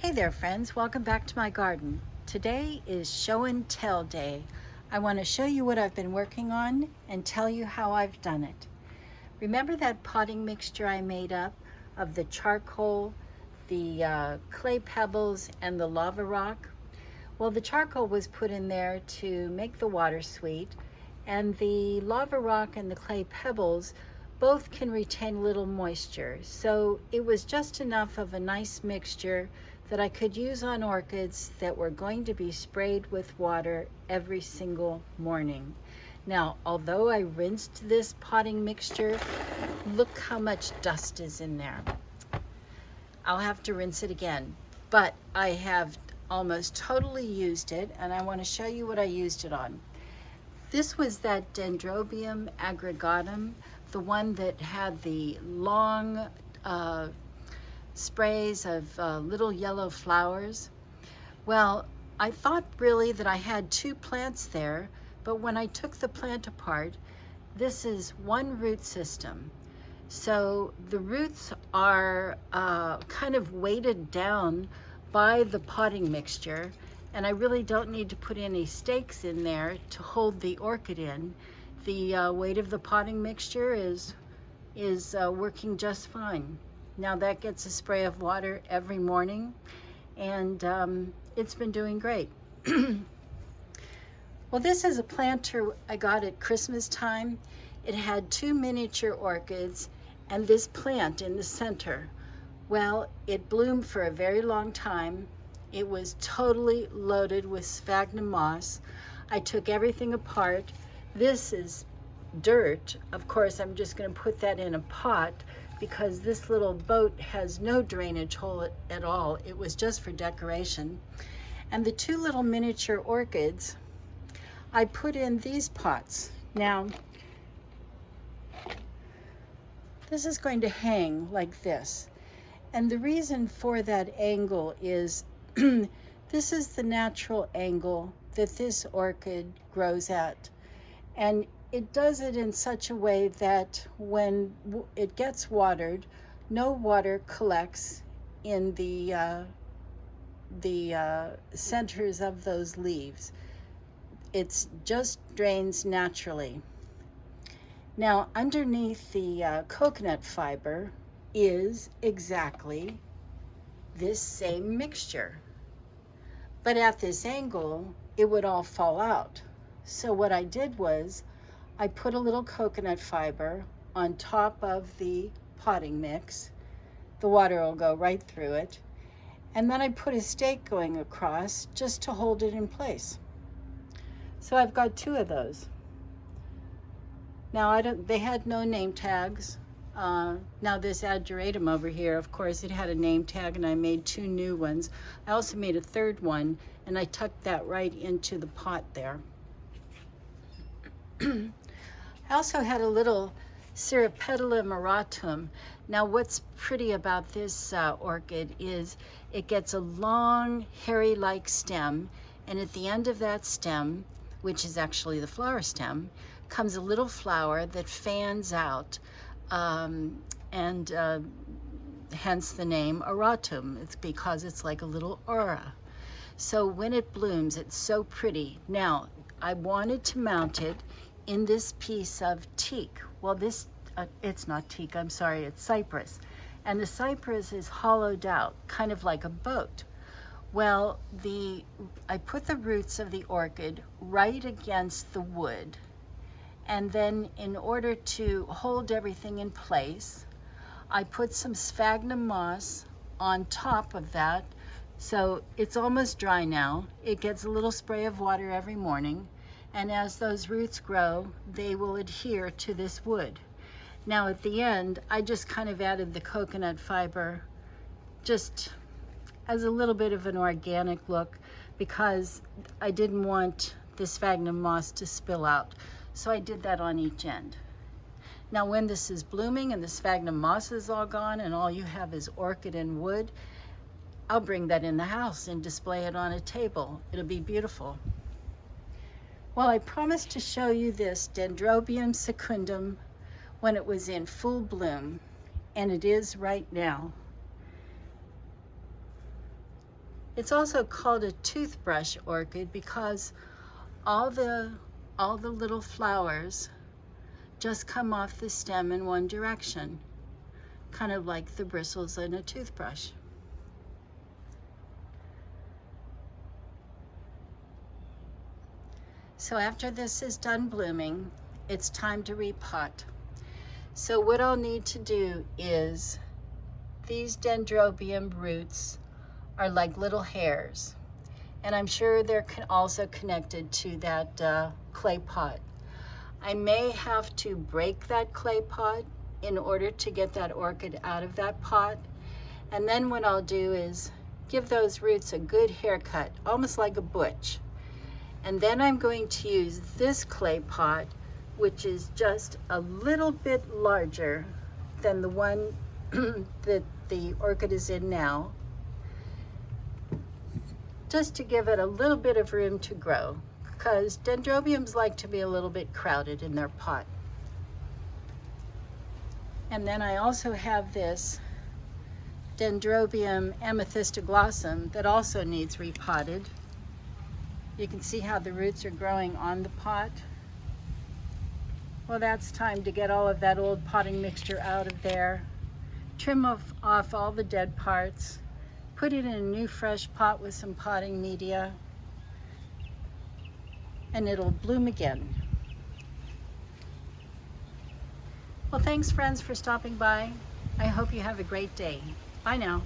Hey there friends, welcome back to my garden. Today is show and tell day. I want to show you what I've been working on and tell you how I've done it. Remember that potting mixture I made up of the charcoal, the clay pebbles, and the lava rock? Well, the charcoal was put in there to make the water sweet, and the lava rock and the clay pebbles both can retain little moisture. So it was just enough of a nice mixture that I could use on orchids that were going to be sprayed with water every single morning. Now, although I rinsed this potting mixture, look how much dust is in there. I'll have to rinse it again, but I have almost totally used it, and I want to show you what I used it on. This was that Dendrobium Aggregatum, the one that had the long sprays of little yellow flowers. Well, I thought really that I had two plants there, but when I took the plant apart, this is one root system. So the roots are kind of weighted down by the potting mixture, and I really don't need to put any stakes in there to hold the orchid in. The weight of the potting mixture is working just fine. Now that gets a spray of water every morning, and it's been doing great. Well, this is a planter I got at Christmas time. It had two miniature orchids and this plant in the center. Well, it bloomed for a very long time. It was totally loaded with sphagnum moss. I took everything apart. This is dirt. Of course, I'm just going to put that in a pot because this little boat has no drainage hole at all. It was just for decoration. And the two little miniature orchids, I put in these pots. Now, this is going to hang like this. And the reason for that angle is this is the natural angle that this orchid grows at. And it does it in such a way that when it gets watered, no water collects in the centers of those leaves. It just drains naturally. Now, underneath the coconut fiber is exactly this same mixture. But at this angle, it would all fall out. So what I did was, I put a little coconut fiber on top of the potting mix. The water will go right through it. And then I put a stake going across just to hold it in place. So I've got two of those. Now, they had no name tags. Now this Ageratum over here, of course, it had a name tag, and I made two new ones. I also made a third one, and I tucked that right into the pot there. I also had a little Repotting auratum. Now what's pretty about this orchid is it gets a long hairy-like stem, and at the end of that stem, which is actually the flower stem, comes a little flower that fans out, and hence the name auratum. It's because it's like a little aura. So when it blooms, it's so pretty. Now, I wanted to mount it in this piece of teak. Well, this, it's not teak, I'm sorry, it's cypress. And the cypress is hollowed out, kind of like a boat. Well, I put the roots of the orchid right against the wood. And then in order to hold everything in place, I put some sphagnum moss on top of that. So it's almost dry now. It gets a little spray of water every morning. And as those roots grow, they will adhere to this wood. Now at the end, I just kind of added the coconut fiber just as a little bit of an organic look because I didn't want the sphagnum moss to spill out. So I did that on each end. Now when this is blooming and the sphagnum moss is all gone and all you have is orchid and wood, I'll bring that in the house and display it on a table. It'll be beautiful. Well, I promised to show you this Dendrobium secundum when it was in full bloom, and it is right now. It's also called a toothbrush orchid because all the little flowers just come off the stem in one direction, kind of like the bristles in a toothbrush. So after this is done blooming, it's time to repot. So what I'll need to do is, these dendrobium roots are like little hairs, and I'm sure they're also connected to that clay pot. I may have to break that clay pot in order to get that orchid out of that pot, and then what I'll do is give those roots a good haircut, almost like a butch. And then I'm going to use this clay pot, which is just a little bit larger than the one that the orchid is in now, just to give it a little bit of room to grow, because dendrobiums like to be a little bit crowded in their pot. And then I also have this Dendrobium amethystoglossum that also needs repotted. You can see how the roots are growing on the pot. Well, that's time to get all of that old potting mixture out of there. Trim off all the dead parts. Put it in a new fresh pot with some potting media, and it'll bloom again. Well, thanks friends for stopping by. I hope you have a great day. Bye now.